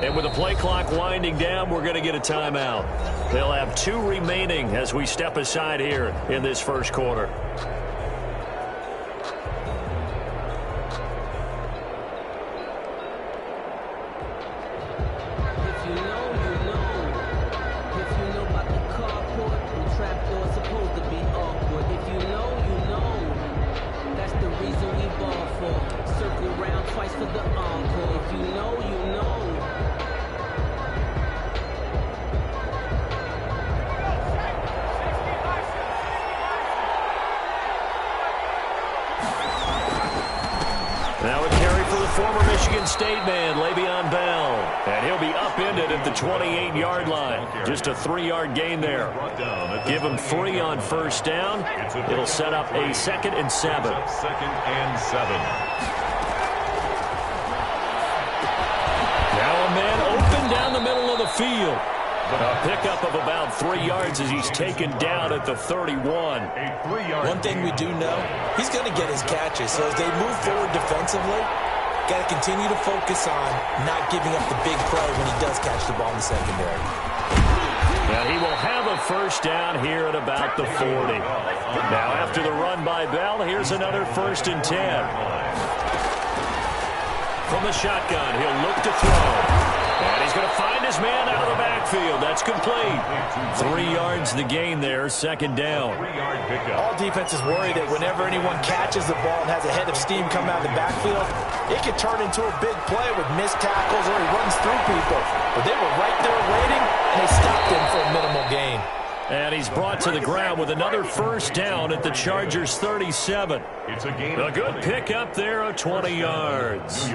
And with the play clock winding down, we're going to get a timeout. They'll have 2 remaining as we step aside here in this first quarter. Now a carry for the former Michigan State man, Le'Veon Bell. And he'll be upended at the 28-yard line. Just a 3-yard gain there. Give him 3 on first down. It'll set up a 2nd and 7. Now a man open down the middle of the field. A pickup of about 3 yards as he's taken down at the 31. One thing we do know, he's going to get his catches. So as they move forward defensively, got to continue to focus on not giving up the big play when he does catch the ball in the secondary. Now he will have a first down here at about the 40. Now after the run by Bell, here's another 1st and 10. From the shotgun, he'll look to throw. And he's going to find his man out of the backfield. That's complete. 3 yards the gain there, 2nd down. All defenses worry that whenever anyone catches the ball and has a head of steam come out of the backfield, it can turn into a big play with missed tackles or he runs through people. But they were right there waiting, and they stopped him for a minimal gain. And he's brought to the ground with another first down at the Chargers' 37. A good pickup there of 20 yards.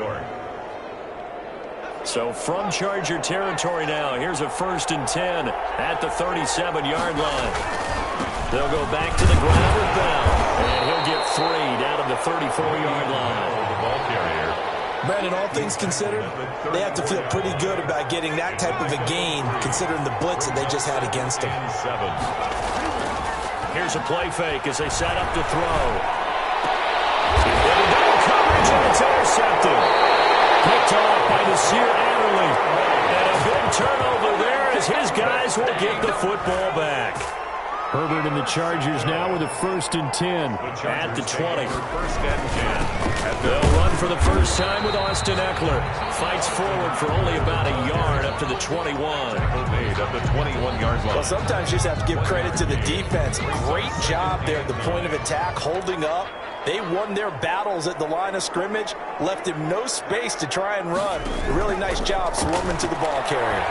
So from Charger territory now, here's a 1st and 10 at the 37-yard line. They'll go back to the ground with Bell, and he'll get 3 down at the 34-yard line. Brandon, all things considered, they have to feel pretty good about getting that type of a gain, considering the blitz that they just had against them. Here's a play fake as they set up to throw. Into double coverage, and it's intercepted. Picked off by Nasir Adderley. And a big turnover there as his guys will get the football back. Herbert and the Chargers now with a 1st and 10 at the 20. They'll run for the first time with Austin Eckler. Fights forward for only about a yard up to the 21. Well, sometimes you just have to give credit to the defense. Great job there at the point of attack, holding up. They won their battles at the line of scrimmage, left him no space to try and run. A really nice job swarming to the ball carrier.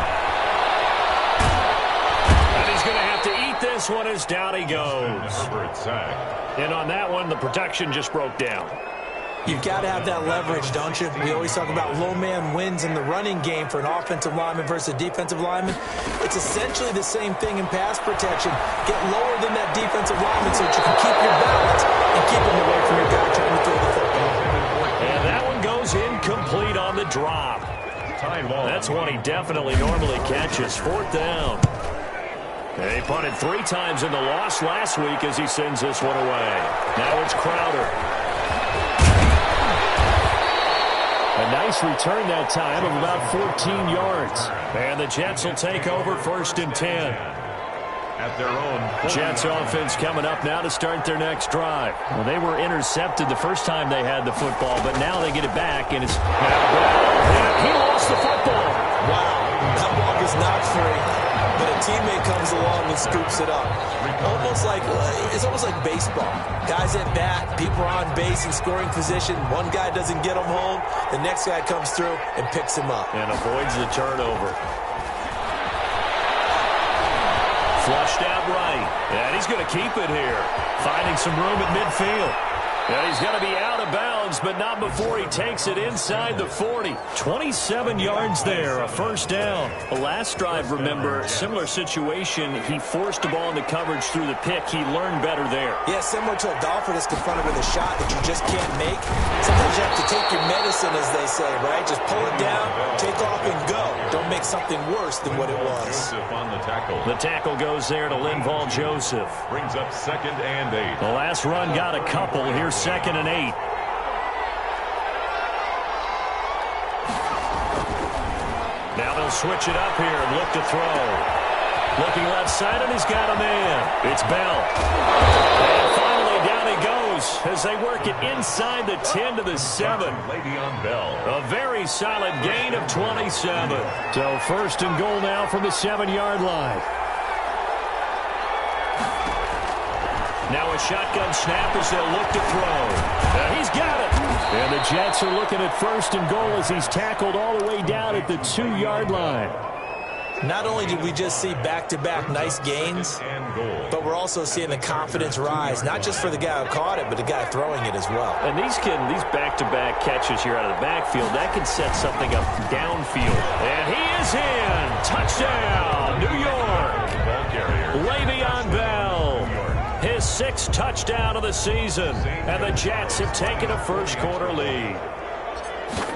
And he's going to have to eat this one as down he goes. And on that one, the protection just broke down. You've got to have that leverage, don't you? We always talk about low man wins in the running game for an offensive lineman versus a defensive lineman. It's essentially the same thing in pass protection. Get lower than that defensive lineman so that you can keep your balance and keep him away from your guy trying to throw the football. And that one goes incomplete on the drop. That's one he definitely normally catches. 4th down. And he punted 3 times in the loss last week as he sends this one away. Now it's Crowder. A nice return that time of about 14 yards. And the Jets will take over 1st and 10. At their own. Jets offense coming up now to start their next drive. Well, they were intercepted the first time they had the football, but now they get it back, and it's now Bell. He lost the football. Wow, that ball is not free, but a teammate comes along and scoops it up. It's almost like baseball. Guys at bat, people are on base in scoring position. One guy doesn't get him home, the next guy comes through and picks him up. And avoids the turnover. Flushed out right. And he's going to keep it here. Finding some room at midfield. And he's going to be out of bounds, but not before he takes it inside the 40. 27 yards there, a first down. The last drive, remember, similar situation. He forced the ball into coverage through the pick. He learned better there. Yeah, similar to a golfer that's confronted with a shot that you just can't make. Sometimes you have to take your medicine, as they say, right? Just pull it down, take off, and go. Don't make something worse than what it was. The tackle goes there to Linval Joseph. Brings up 2nd and 8. The last run got a couple. Here's 2nd and 8. Now they'll switch it up here and look to throw. Looking left side, and he's got a man. It's Bell. And finally, down he goes as they work it inside the 10 to the 7. Le'Veon Bell. A very solid gain of 27. So first and goal now from the 7-yard line. Now a shotgun snap as they'll look to throw. He's got it. And the Jets are looking at first and goal as he's tackled all the way down at the 2-yard line. Not only did we just see back-to-back nice gains, but we're also seeing the confidence rise, not just for the guy who caught it, but the guy throwing it as well. And these back-to-back catches here out of the backfield, that can set something up downfield. And he is in. Touchdown, New York. Le'Veon Bell. His 6th touchdown of the season. And the Jets have taken a first-quarter lead.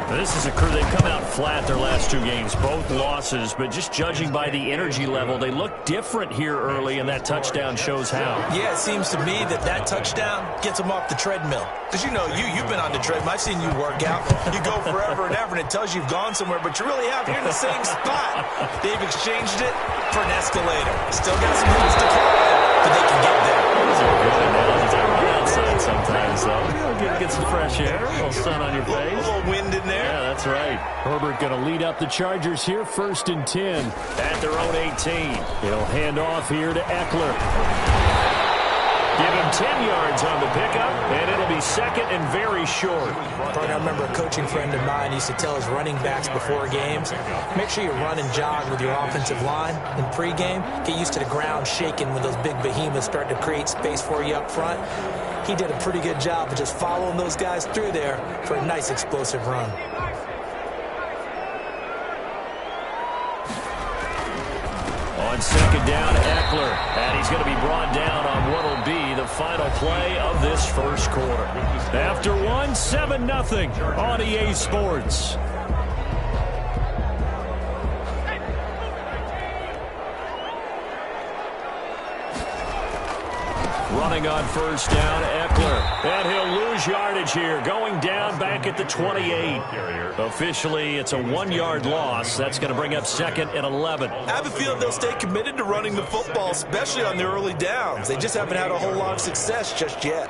This is a crew. They've come out flat their last 2 games, both losses, but just judging by the energy level, they look different here early, and that touchdown shows how. Yeah, it seems to me that touchdown gets them off the treadmill. Because, you've been on the treadmill. I've seen you work out. You go forever and ever, and it tells you you've gone somewhere, but you really have. You're in the same spot. They've exchanged it for an escalator. Still got some hoops to climb, but they can get there. Those are good analogies. I run outside sometimes, though. Get some fresh air, a little sun on your face. A little wind in there. Yeah, that's right. Herbert going to lead up the Chargers here, 1st and 10 at their own 18. He'll hand off here to Eckler. Give him 10 yards on the pickup, and it'll be 2nd and very short. I remember a coaching friend of mine used to tell his running backs before games, make sure you run and jog with your offensive line in pregame. Get used to the ground shaking when those big behemoths start to create space for you up front. He did a pretty good job of just following those guys through there for a nice explosive run. On 2nd down, Eckler. And he's going to be brought down on what will be the final play of this first quarter. After 7-0 on EA Sports. Running on 1st down, Eckler. And he'll lose yardage here, going down back at the 28. Officially, it's a 1-yard loss. That's going to bring up 2nd and 11. I have a feeling they'll stay committed to running the football, especially on the early downs. They just haven't had a whole lot of success just yet.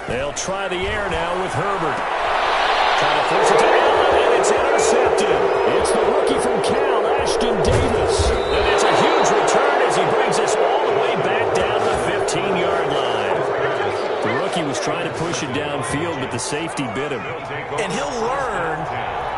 They'll try the air now with Herbert. Trying to force it to Allen, and it's intercepted. It's the rookie from Cal, Ashton Davis. And it's a huge return as he brings us all the way back down to the 15-yard line. The rookie was trying to push it downfield, but the safety bit him. And he'll learn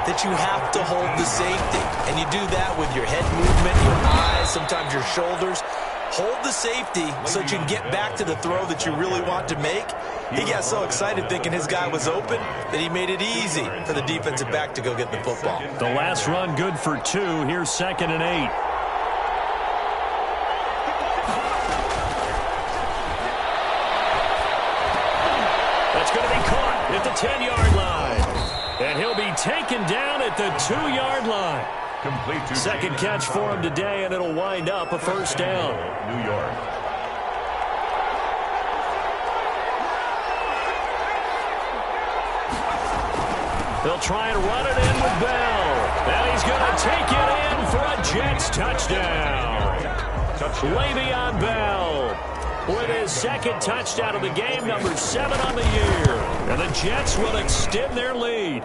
that you have to hold the safety. And you do that with your head movement, your eyes, sometimes your shoulders. Hold the safety so that you can get back to the throw that you really want to make. He got so excited thinking his guy was open that he made it easy for the defensive back to go get the football. The last run good for 2. Here's 2nd and 8. That's going to be caught at the 10-yard line. And he'll be taken down at the 2-yard line. Complete to 2nd catch for him today, and it'll wind up a 1st down. New York. They'll try and run it in with Bell. And he's going to take it in for a Jets touchdown. Le'Veon Bell with his 2nd touchdown of the game, number 7 on the year. And the Jets will extend their lead.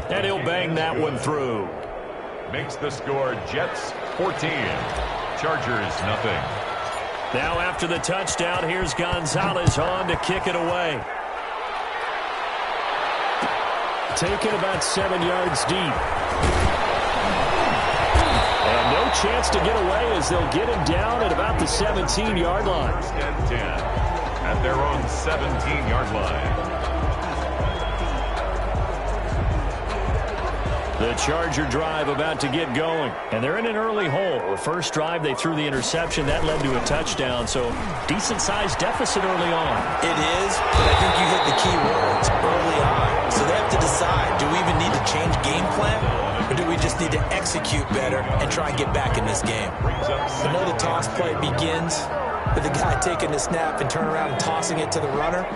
And he'll bang that one through. Makes the score Jets 14. Chargers nothing. Now after the touchdown, here's Gonzalez on to kick it away. Taken about 7 yards deep. And no chance to get away as they'll get him down at about the 17-yard line. 1st and 10 at their own 17-yard line. The Charger drive about to get going. And they're in an early hole. The first drive, they threw the interception. That led to a touchdown. So decent-sized deficit early on. It is, but I think you hit the key words early on. So they have to decide, do we even need to change game plan? Or do we just need to execute better and try and get back in this game? I know the toss play begins with the guy taking the snap and turning around and tossing it to the runner.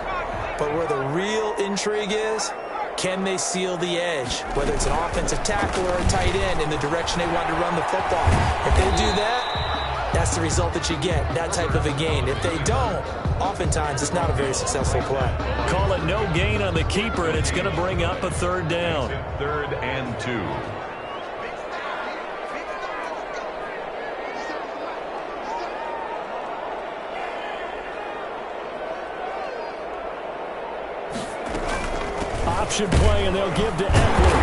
But where the real intrigue is Can they seal the edge, whether it's an offensive tackle or a tight end, in the direction they want to run the football? If they do that, that's the result that you get, that type of a gain. If they don't, oftentimes it's not a very successful play. Call it no gain on the keeper, and it's going to bring up a third down. 3rd and 2. Option play, and they'll give to Eckler.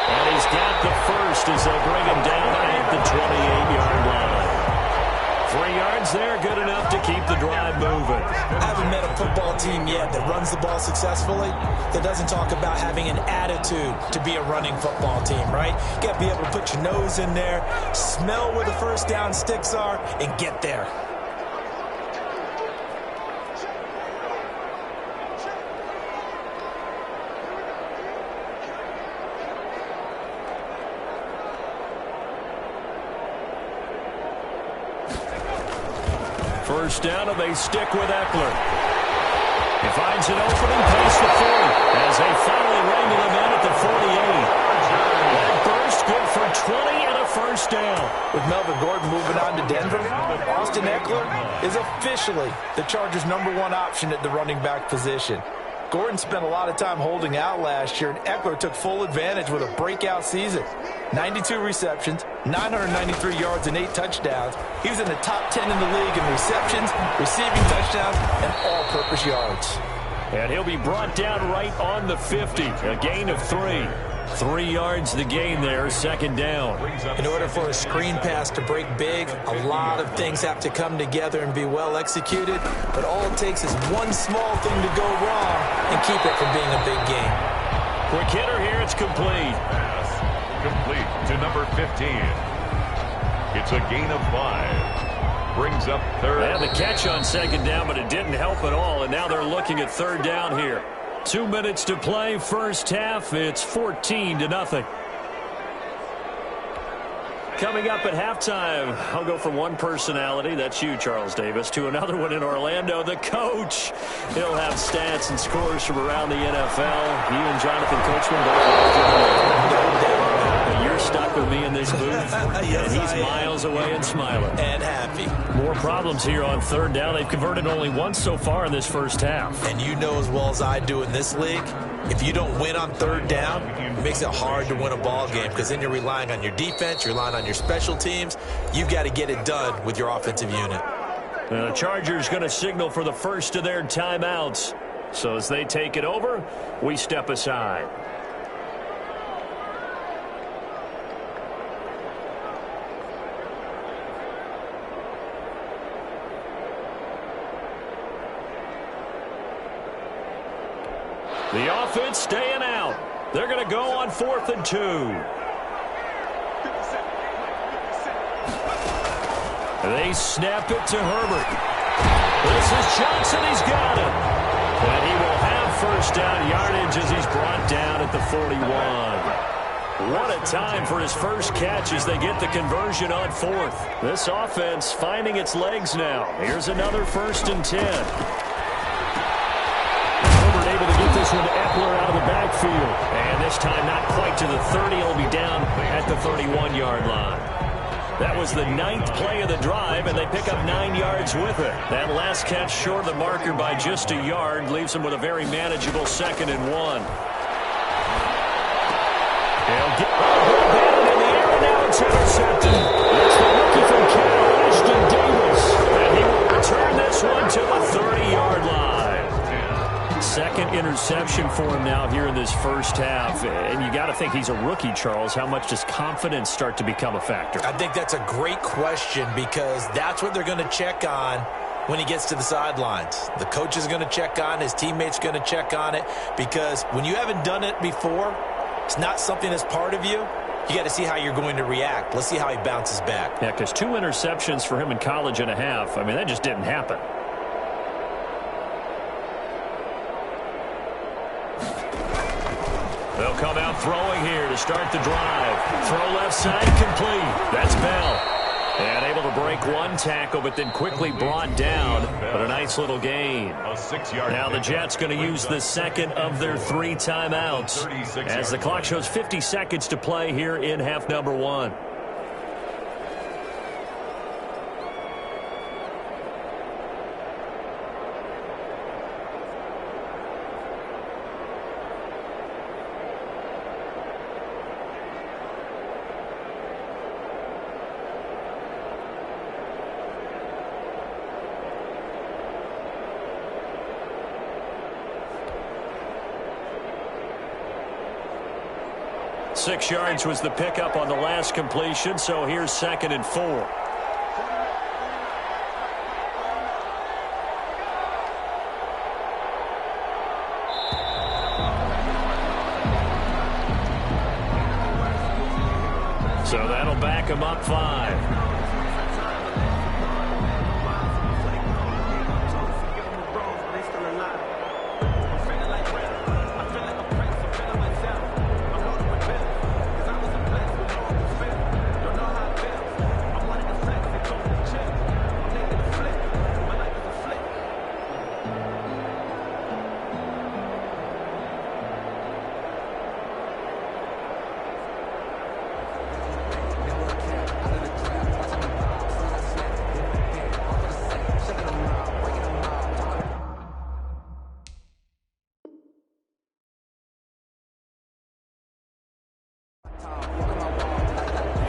And he's got the first as they'll bring him down at the 28-yard line. 3 yards there, good enough to keep the drive moving. I haven't met a football team yet that runs the ball successfully that doesn't talk about having an attitude to be a running football team, right? You got to be able to put your nose in there, smell where the first down sticks are, and get there. First down, and they stick with Eckler. He finds an opening past the 40 as they finally wrangle him in at the 48. That burst good for 20 and a first down. With Melvin Gordon moving on to Denver, Austin Eckler is officially the Chargers' #1 option at the running back position. Gordon spent a lot of time holding out last year, and Eckler took full advantage with a breakout season. 92 receptions, 993 yards, and 8 touchdowns. He was in the top 10 in the league in receptions, receiving touchdowns, and all-purpose yards. And he'll be brought down right on the 50, a gain of 3. 3 yards the gain there, second down. In order for a screen pass to break big, a lot of things have to come together and be well executed, but all it takes is one small thing to go wrong and keep it from being a big gain. Quick hitter here, it's complete. Pass complete to number 15. It's a gain of 5. Brings up 3rd. They had the catch on second down, but it didn't help at all, and now they're looking at 3rd down here. 2 minutes to play, first half. It's 14-0. Coming up at halftime, I'll go from one personality, that's you, Charles Davis, to another one in Orlando, the coach. He'll have stats and scores from around the NFL. You and Jonathan Coachman both. You're stuck with me in this booth, Yes, and he's miles away and smiling. And happy. More problems here on 3rd down. They've converted only once so far in this first half. And you know as well as I do in this league, if you don't win on 3rd down, it makes it hard to win a ball game because then you're relying on your defense, you're relying on your special teams. You've got to get it done with your offensive unit. The Chargers going to signal for the first of their timeouts. So as they take it over, we step aside. The offense staying out. They're going to go on 4th and 2. They snap it to Herbert. This is Johnson. He's got it. And he will have first down yardage as he's brought down at the 41. What a time for his first catch as they get the conversion on 4th. This offense finding its legs now. Here's another 1st and 10. Able to get this one to Eckler out of the backfield. And this time not quite to the 30. He'll be down at the 31-yard line. That was the 9th play of the drive, and they pick up 9 yards with it. That last catch short of the marker by just a yard leaves them with a very manageable 2nd and 1. They'll get batted in the air, and now it's intercepted. It's the rookie from Cal, Ashton Davis. And he will return this one to the 30-yard line. 2nd interception for him now here in this first half. And you got to think he's a rookie, Charles. How much does confidence start to become a factor? I think that's a great question because that's what they're going to check on when he gets to the sidelines. The coach is going to check on, his teammates going to check on it because when you haven't done it before, it's not something that's part of you. You got to see how you're going to react. Let's see how he bounces back. Yeah, because 2 interceptions for him in college and a half. I mean, that just didn't happen. They'll come out throwing here to start the drive. Throw left side complete. That's Bell. And able to break one tackle, but then quickly brought down. But a nice little gain. A 6-yard. Now the Jets going to use the second of their 3 timeouts as the clock shows 50 seconds to play here in half number 1. Six yards was the pickup on the last completion, so here's 2nd and 4. So that'll back him up 5.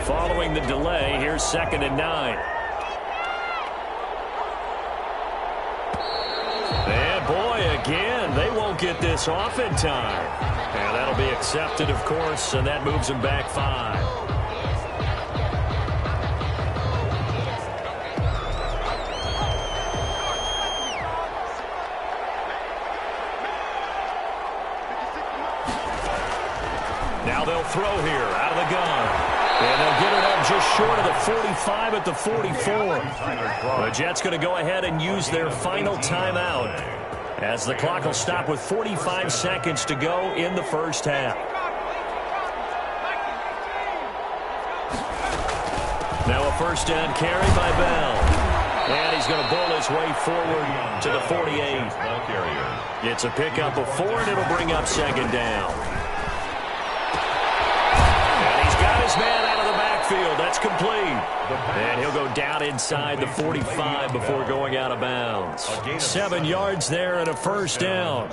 Following the delay, here's 2nd and 9. And boy, again, they won't get this off in time. And that'll be accepted, of course, and that moves them back 5. Now they'll throw here out of the gun. And they'll get it up just short of the 45 at the 44. The Jets going to go ahead and use their final timeout as the clock will stop with 45 seconds to go in the first half. Now a first down carry by Bell. And he's going to bull his way forward to the 48. It's a pickup of 4, and it'll bring up 2nd down. Got his man out of the backfield. That's complete. And he'll go down inside the 45 before going out of bounds. 7 yards there and a first down.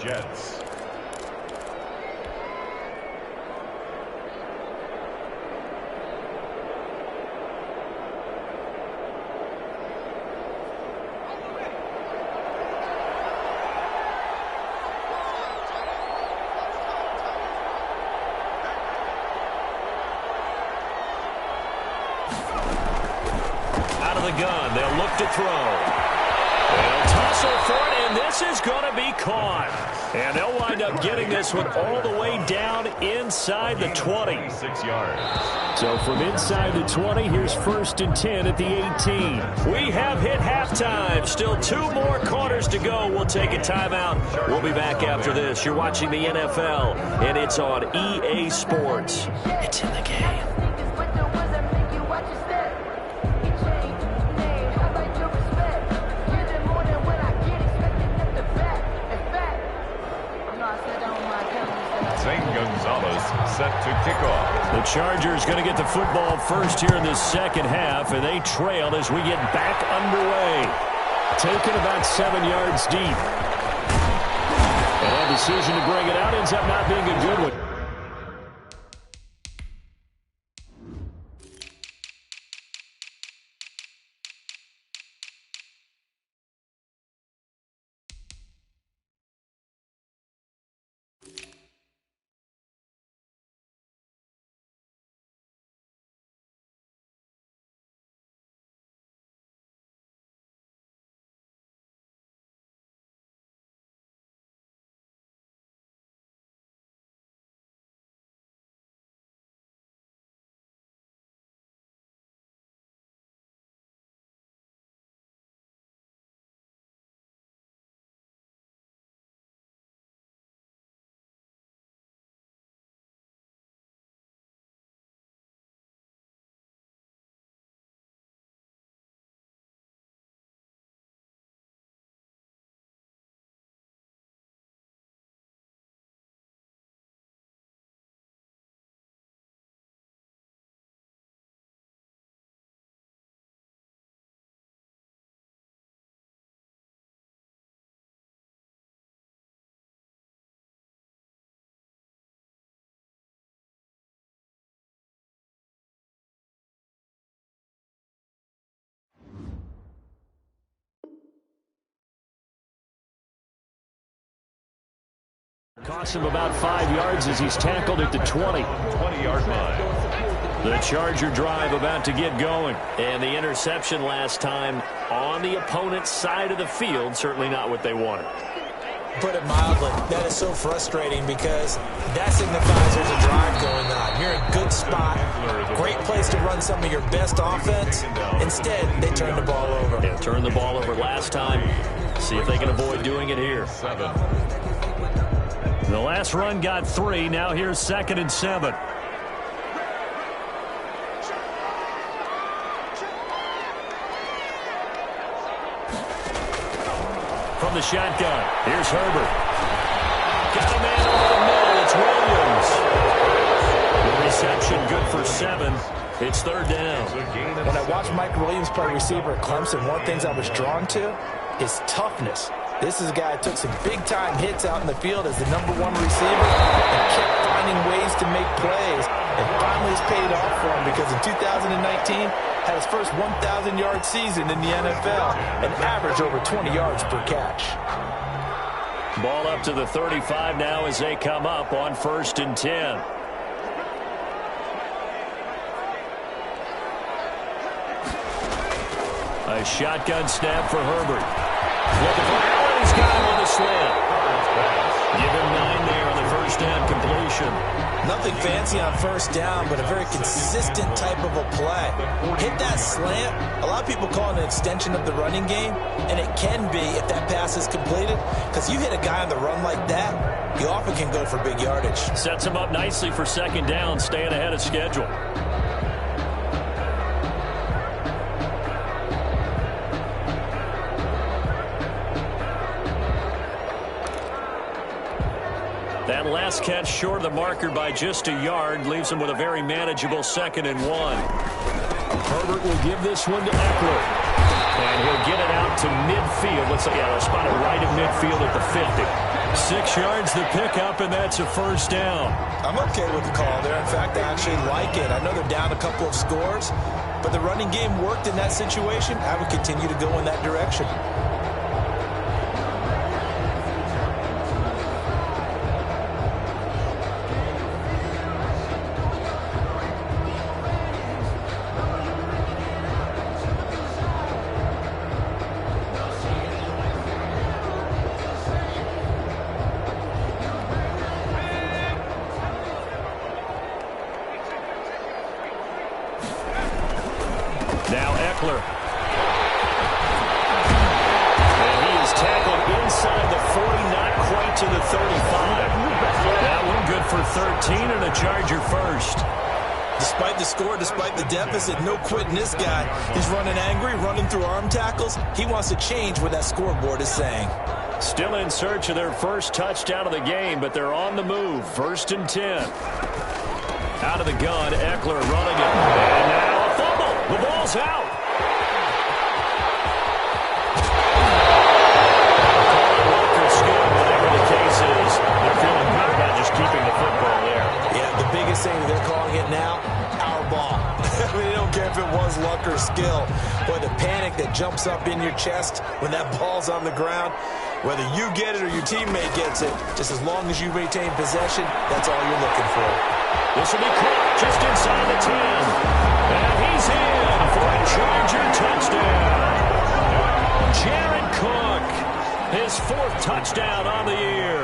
Gun. They'll look to throw. They'll tussle for it, and this is going to be caught. And they'll wind up getting this one all the way down inside the 20. 6 yards. So from inside the 20, here's 1st and 10 at the 18. We have hit halftime. Still 2 more quarters to go. We'll take a timeout. We'll be back after this. You're watching the NFL, and it's on EA Sports. It's in the game. Set to kick off. The Chargers going to get the football first here in the second half, and they trail as we get back underway. Taken about 7 yards deep. And that decision to bring it out ends up not being a good one. Costs him about 5 yards as he's tackled at the 20. 20-yard line. The Charger drive about to get going. And the interception last time on the opponent's side of the field, certainly not what they wanted. Put it mildly, that is so frustrating because that signifies there's a drive going on. You're in a good spot, great place to run some of your best offense. Instead, they turn the ball over. Yeah, turned the ball over last time. See if they can avoid doing it here. 7. The last run got 3. Now here's 2nd and 7. From the shotgun, here's Herbert. Got a man over the middle. It's Williams. The reception good for 7. It's 3rd down. When I watched Mike Williams play receiver at Clemson, one of the things I was drawn to is toughness. This is a guy who took some big-time hits out in the field as the #1 receiver and kept finding ways to make plays. And finally it's paid off for him because in 2019 had his first 1,000-yard season in the NFL and averaged over 20 yards per catch. Ball up to the 35 now as they come up on 1st and 10. A shotgun snap for Herbert. Looking for Allen. He's got him on the slant. Give him 9 there on the 1st down completion. Nothing fancy on 1st down, but a very consistent type of a play. Hit that slant. A lot of people call it an extension of the running game, and it can be if that pass is completed, because you hit a guy on the run like that, you often can go for big yardage. Sets him up nicely for 2nd down, staying ahead of schedule. That last catch short of the marker by just a yard leaves him with a very manageable 2nd and 1. Herbert will give this one to Eckler. And he'll get it out to midfield. Looks like they're spotted right at midfield at the 50. 6 yards the pickup, and that's a 1st down. I'm okay with the call there. In fact, I actually like it. I know they're down a couple of scores, but the running game worked in that situation. I would continue to go in that direction. Now Eckler. And he is tackled inside the 40, not quite to the 35. That one good for 13 and a Charger 1st. Despite the score, despite the deficit, no quitting this guy. He's running angry, running through arm tackles. He wants to change what that scoreboard is saying. Still in search of their first touchdown of the game, but they're on the move. 1st and 10. Out of the gun, Eckler running it. And now a fumble. The ball's out. Walker's skill, whatever the case is, they're feeling good about just keeping the football there. Yeah, the biggest thing they're calling it now, our ball. I mean, they don't care if it was luck or skill. Boy, the panic that jumps up in your chest when that ball's on the ground, whether you get it or your teammate gets it, just as long as you retain possession, that's all you're looking for. This will be caught just inside the 10. And he's in for a Charger touchdown. Jared Cook, his 4th touchdown on the year.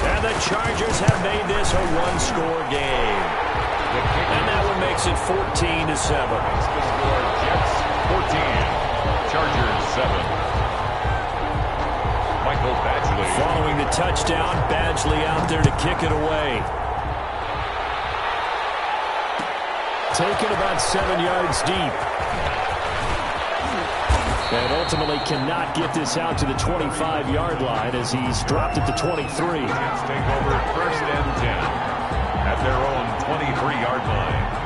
And the Chargers have made this a 1-score game. And that one makes it 14-7. Jets 14, Chargers 7. Michael Badgley. Following the touchdown, Badgley out there to kick it away. Taken about 7 yards deep. And ultimately cannot get this out to the 25-yard line as he's dropped at the 23. Jets take over 1st and 10 at their own 23-yard line.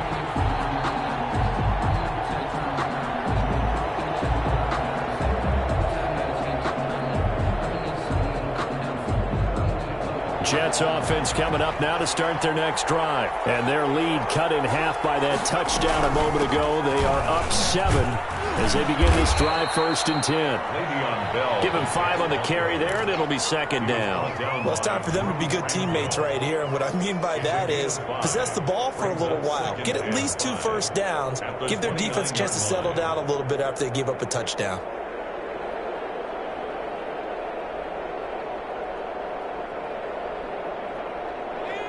Jets Jets offense coming up now to start their next drive. And their lead cut in half by that touchdown a moment ago. They are up 7 as they begin this drive, 1st and 10. Give him 5 on the carry there, and it'll be 2nd down. Well, it's time for them to be good teammates right here. And what I mean by that is possess the ball for a little while. Get at least 2 first downs. Give their defense a chance to settle down a little bit after they give up a touchdown.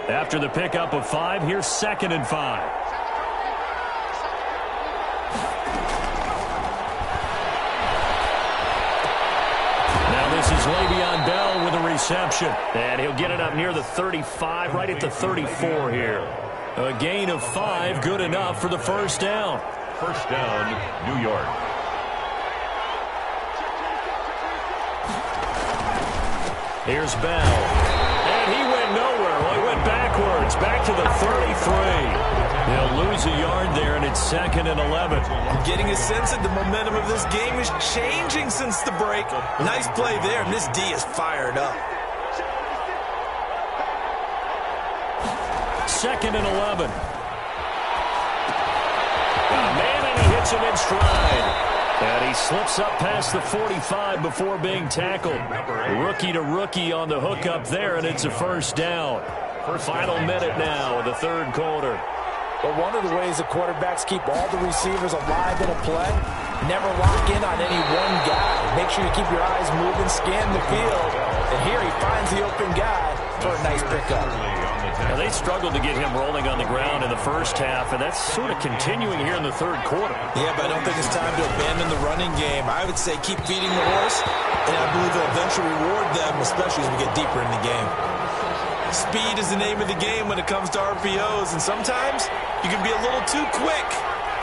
After the pickup of 5, here's 2nd and 5. This is Le'Veon Bell with a reception. And he'll get it up near the 35, right at the 34 here. A gain of 5, good enough for the 1st down. 1st down, New York. Here's Bell. And he went nowhere. Well, he went backwards, back to the 33. They'll lose a yard there, and it's 2nd and 11. I'm getting a sense that the momentum of this game is changing since the break. Nice play there, and this D is fired up. 2nd and 11. Man, and he hits him in stride. And he slips up past the 45 before being tackled. Rookie to rookie on the hookup there, and it's a 1st down. Final minute now of the 3rd quarter. But one of the ways the quarterbacks keep all the receivers alive in a play, never lock in on any one guy. Make sure you keep your eyes moving, scan the field. And here he finds the open guy for a nice pickup. Now they struggled to get him rolling on the ground in the 1st half, and that's sort of continuing here in the 3rd quarter. Yeah, but I don't think it's time to abandon the running game. I would say keep feeding the horse, and I believe they'll eventually reward them, especially as we get deeper in the game. Speed is the name of the game when it comes to RPOs, and sometimes you can be a little too quick,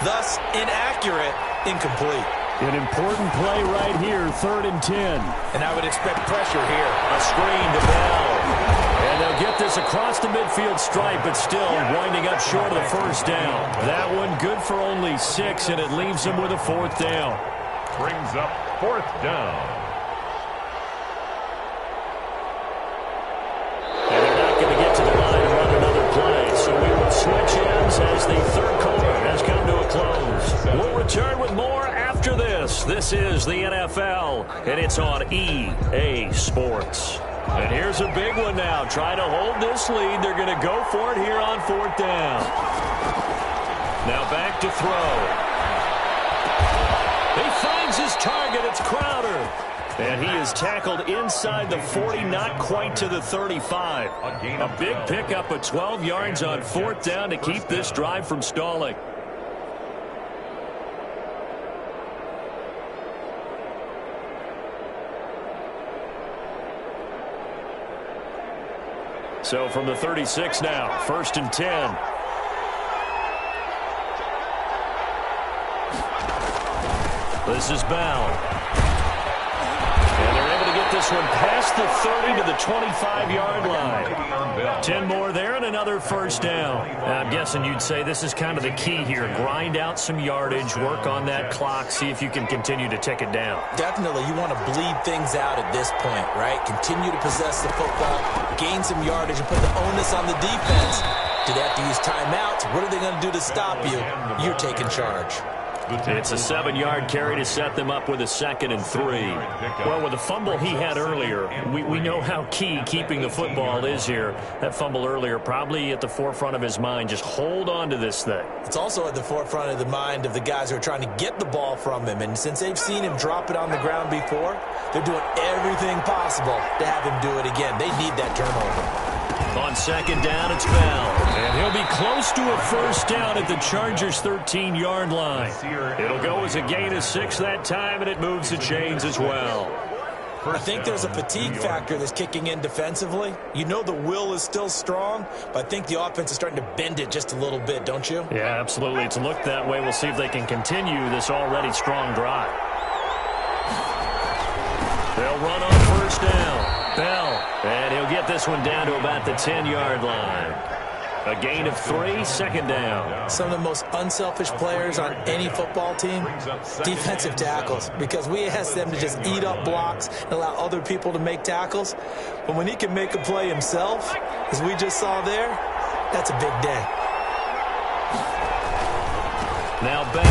thus inaccurate, incomplete. An important play right here, 3rd and 10. And I would expect pressure here. A screen to Bell. And they'll get this across the midfield stripe, but still winding up short of the 1st down. That one good for only 6, and it leaves them with a 4th down. Brings up 4th down. And they're not going to get to the line and run another play, so we will switch ends as the 3rd quarter has come to a close. We'll return with more after this. This is the NFL, and it's on EA Sports. And here's a big one now. Trying to hold this lead. They're going to go for it here on 4th down. Now back to throw. He finds his target. It's Crowder. And he is tackled inside the 40, not quite to the 35. A big pickup of 12 yards on 4th down to keep this drive from stalling. So from the 36 now, 1st and 10. This is Bell. And they're able to get this one past the 30 to the 25-yard line. 10 more there and another 1st down. I'm guessing you'd say this is kind of the key here. Grind out some yardage, work on that clock, see if you can continue to tick it down. Definitely, you want to bleed things out at this point, right? Continue to possess the football, gain some yardage, and put the onus on the defense. Do they have to use timeouts? What are they going to do to stop you? You're taking charge. It's a 7-yard carry to set them up with a 2nd and 3. Well, with the fumble he had earlier, we know how key keeping the football is here. That fumble earlier probably at the forefront of his mind. Just hold on to this thing. It's also at the forefront of the mind of the guys who are trying to get the ball from him. And since they've seen him drop it on the ground before, they're doing everything possible to have him do it again. They need that turnover. On 2nd down, it's Bell. And he'll be close to a 1st down at the Chargers' 13-yard line. It'll go as a gain of 6 that time, and it moves the chains as well. I think there's a fatigue factor that's kicking in defensively. You know the will is still strong, but I think the offense is starting to bend it just a little bit, don't you? Yeah, absolutely. It's looked that way. We'll see if they can continue this already strong drive. They'll run on 1st down. Bell, and he'll get this one down to about the 10-yard line. A gain of 3, second down. Some of the most unselfish players on any football team, defensive tackles, because we ask them to just eat up blocks and allow other people to make tackles. But when he can make a play himself, as we just saw there, that's a big day. Now Bell.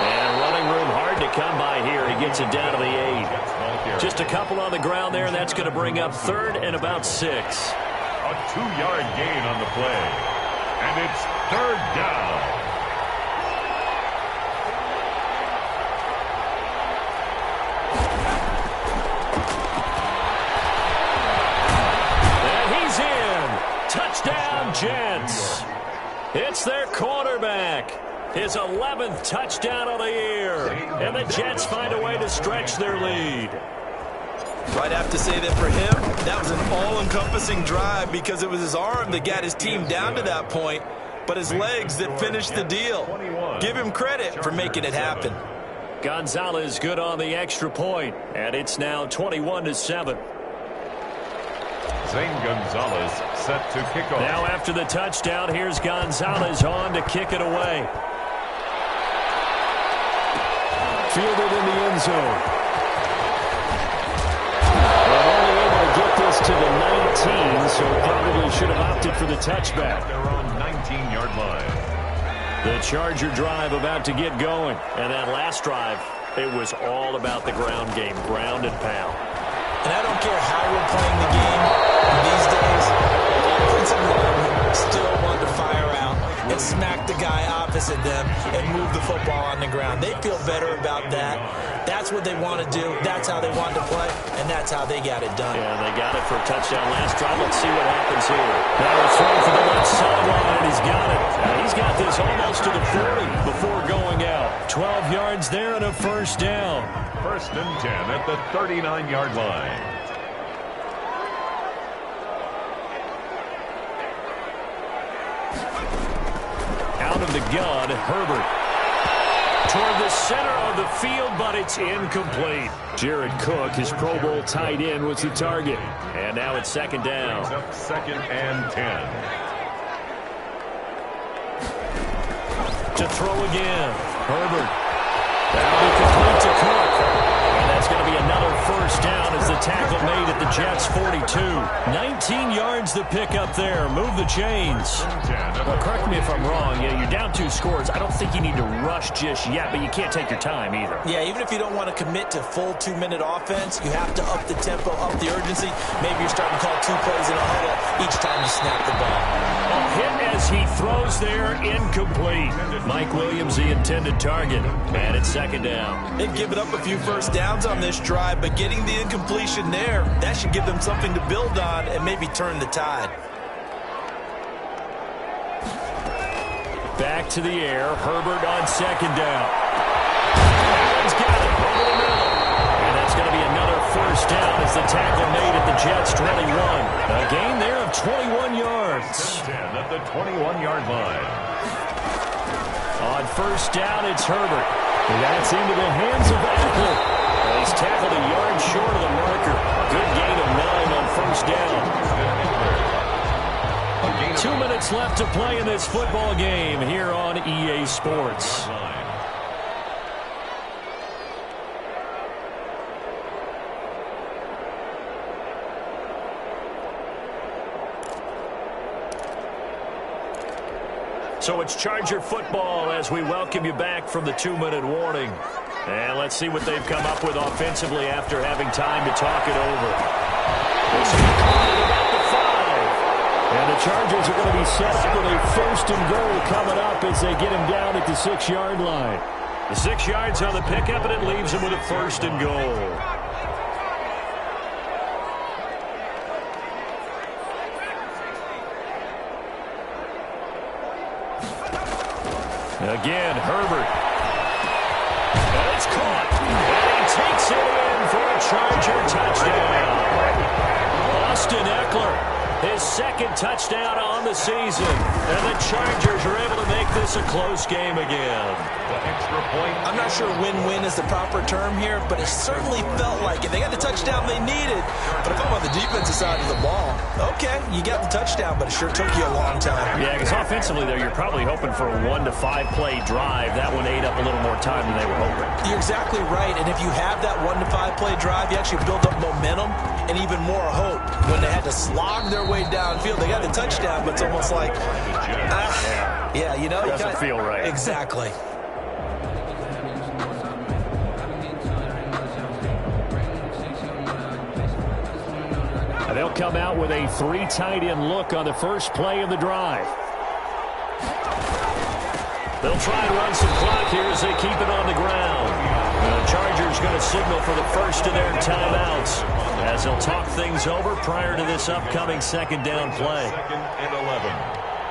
And running room hard to come by here. He gets it down to the 8. Just a couple on the ground there, and that's going to bring up 3rd and about 6. A 2-yard gain on the play. And it's 3rd down. And he's in. Touchdown, Jets. It's their quarterback. His 11th touchdown of the year. And the Jets find a way to stretch their lead. I'd have to say that for him, that was an all-encompassing drive because it was his arm that got his team down to that point, but his legs that finished the deal. Give him credit for making it happen. Gonzalez good on the extra point, and it's now 21-7. Zane Gonzalez set to kick off. Now after the touchdown, here's Gonzalez on to kick it away. Fielded in the end zone. To the 19, so probably should have opted for the touchback. Their own 19-yard line. The Charger drive about to get going. And that last drive, it was all about the ground game, ground and pound. And I don't care how we're playing the game these days, offensive linemen still want to fire out and smack the guy opposite them and move the football on the ground. They feel better about that. That's what they want to do. That's how they want to play, and that's how they got it done. Yeah, they got it for a touchdown last drive. Let's see what happens here. Now a throw for the left sideline, and he's got it. Now he's got this almost to the 40 before going out. 12 yards there and a first down. 1st and 10 at the 39-yard line. Out of the gun, Herbert. Toward the center of the field, but it's incomplete. Jared Cook, his Pro Bowl tight end, was the target. And now it's 2nd down. Brings up 2nd and 10. To throw again. Herbert. That'll be complete to Cook. And that's going to be another first down as the tackle made at the Jets' 42. 19 yards the pick up there. Move the chains. Well, correct me if I'm wrong. Yeah, you're down 2 scores. I don't think you need to rush just yet, but you can't take your time either. Yeah, even if you don't want to commit to full 2-minute offense, you have to up the tempo, up the urgency. Maybe you're starting to call 2 plays in a huddle each time you snap the ball. A hit as he throws there, incomplete. Mike Williams, the intended target. And it's 2nd down. They've given up a few first downs on this drive, but getting the incompletion there, that should give them something to build on and maybe turn the tide. Back to the air. Herbert on 2nd down. Allen's got it over the middle. And that's going to be another first down as the tackle made at the Jets' 21. A gain there of 21 yards. 10 at the 21-yard line. On first down, it's Herbert. And that's into the hands of Eckler. Well, he's tackled a yard short of the marker. Good gain of 9 on first down. 2 minutes left to play in this football game here on EA Sports. So it's Charger football as we welcome you back from the 2-minute warning. And let's see what they've come up with offensively after having time to talk it over. This is about the 5. And the Chargers are going to be set up with a 1st and goal coming up as they get him down at the 6-yard line. The 6 yards on the pickup, and it leaves him with a 1st and goal. Again, Herbert. And it's caught. And he takes it in for a Charger touchdown. Austin Eckler His second touchdown on the season. And the Chargers are able to make this a close game again. The extra point. I'm not sure win-win is the proper term here, but it certainly felt like it. They got the touchdown they needed. But if I'm on the defensive side of the ball, okay, you got the touchdown, but it sure took you a long time. Yeah, because offensively there, you're probably hoping for a 1 to 5 play drive. That one ate up a little more time than they were hoping. You're exactly right. And if you have that 1 to 5 play drive, you actually build up momentum and even more hope. When they had to slog their way downfield, they got the touchdown, but it's almost like, yeah, you know. Doesn't feel right. Exactly. They'll come out with a 3 tight end look on the first play of the drive. They'll try and run some clock here as they keep it on the ground. The Chargers going to signal for the first of their timeouts as they'll talk things over prior to this upcoming second down play. 2nd and 11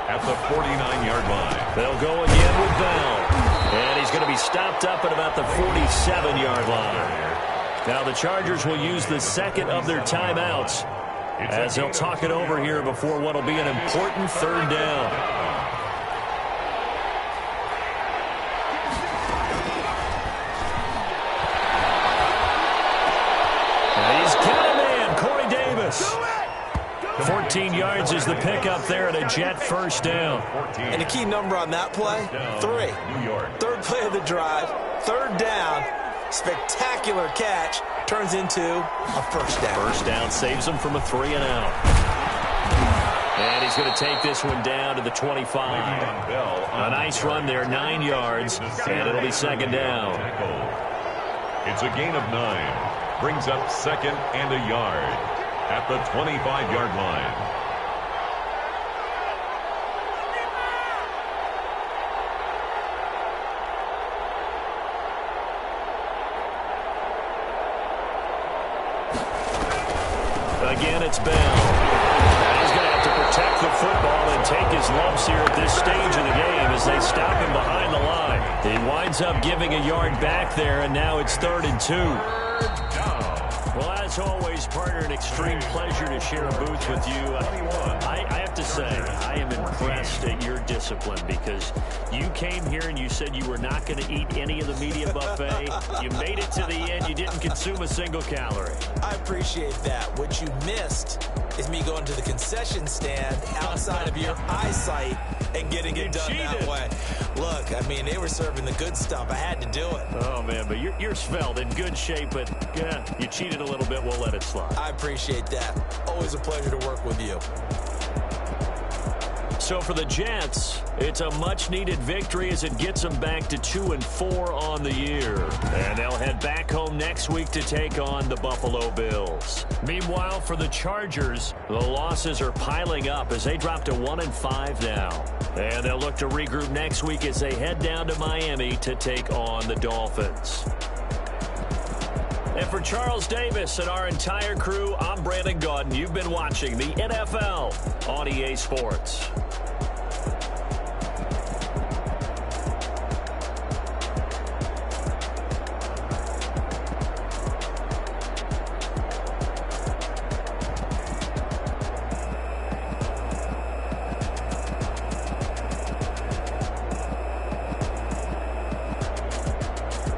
at the 49-yard line. They'll go again with Bell. And he's going to be stopped up at about the 47-yard line. Now the Chargers will use the second of their timeouts as they'll talk it over here before what will be an important third down. And he's got a man, Corey Davis. 14 yards is the pickup there at a Jet first down. And the key number on that play, 3. New York. Third play of the drive, third down, spectacular catch, turns into a first down. First down saves him from a 3 and out. And he's going to take this one down to the 25. A nice run there, 9 yards, and it'll be second down. It's a gain of 9. Brings up 2nd and a yard at the 25-yard line. Again, it's Bell. And he's going to have to protect the football and take his lumps here at this stage of the game as they stop him behind the line. He winds up giving a yard back there, and now it's 3rd and 2. Well, as always, partner, an extreme pleasure to share a booth with you. I have to say, I am impressed at your discipline because you came here and you said you were not going to eat any of the media buffet. You made it to the end. You didn't consume a single calorie. I appreciate that. What you missed is me going to the concession stand outside of your eyesight and getting it done that way. Look, I mean, they were serving the good stuff. I had to do it. Oh, man, but you're svelte, in good shape, but yeah, you cheated a little bit. We'll let it slide. I appreciate that. Always a pleasure to work with you. So for the Jets, it's a much-needed victory as it gets them back to 2-4 on the year. And they'll head back home next week to take on the Buffalo Bills. Meanwhile, for the Chargers, the losses are piling up as they drop to 1-5 now. And they'll look to regroup next week as they head down to Miami to take on the Dolphins. And for Charles Davis and our entire crew, I'm Brandon Gaudin. You've been watching the NFL on EA Sports.